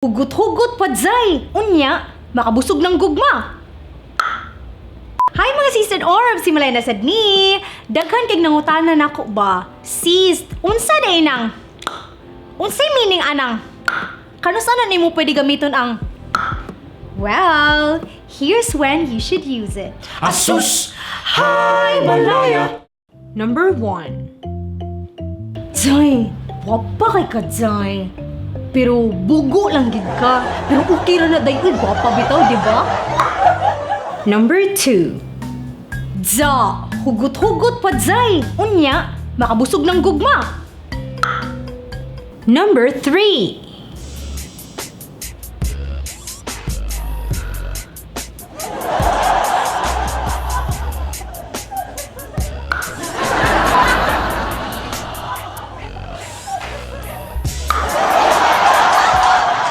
Hugot-hugot padzay. Unya, makabusog ng gugma. Hi mga sis and orbs, si Malay na sad ni. Daghan kay nangutanan nako ba? Sis, unsa day nang? Unsay meaning anang? Kanus ana nimo pwede gamiton ang? Well, here's when you should use it. Asus! Hi, Malaya! Number 1. Zay, wapa kay ka, Zay. Pero bugo lang gid ka. Pero okay ra na dayon, wapa bitaw, di ba? Number 2. Za, hugot-hugot pa, Zay. Unya, makabusog ng gugma. Number 3.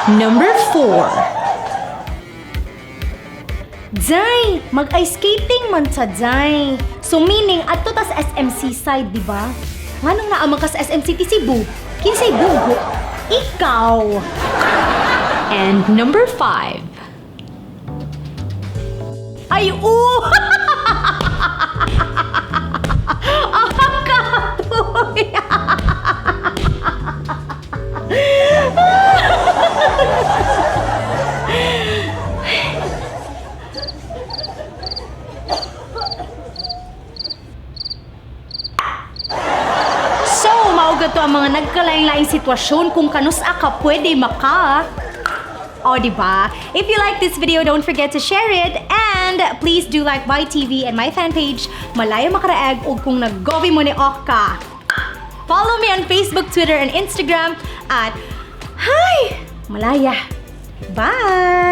Number 4. Zay, mag-ice skating man sa Zay. So meaning, adto ta sa SMC side, di ba? Nganong naamang ka sa SMC ti Cebu? Kinsay bugo? Ikaw! And number 5. Ay, Akatoy! So, maugat to ang mga nagkalain-laing sitwasyon kung kanus ka pwede maka. O, diba? If you like this video, don't forget to share it. And please do like my TV and my fan page, Malaya Makaraeg, o kung nag-govi mo ni Okka. Follow me on Facebook, Twitter, and Instagram at Hi Malaya. Bye!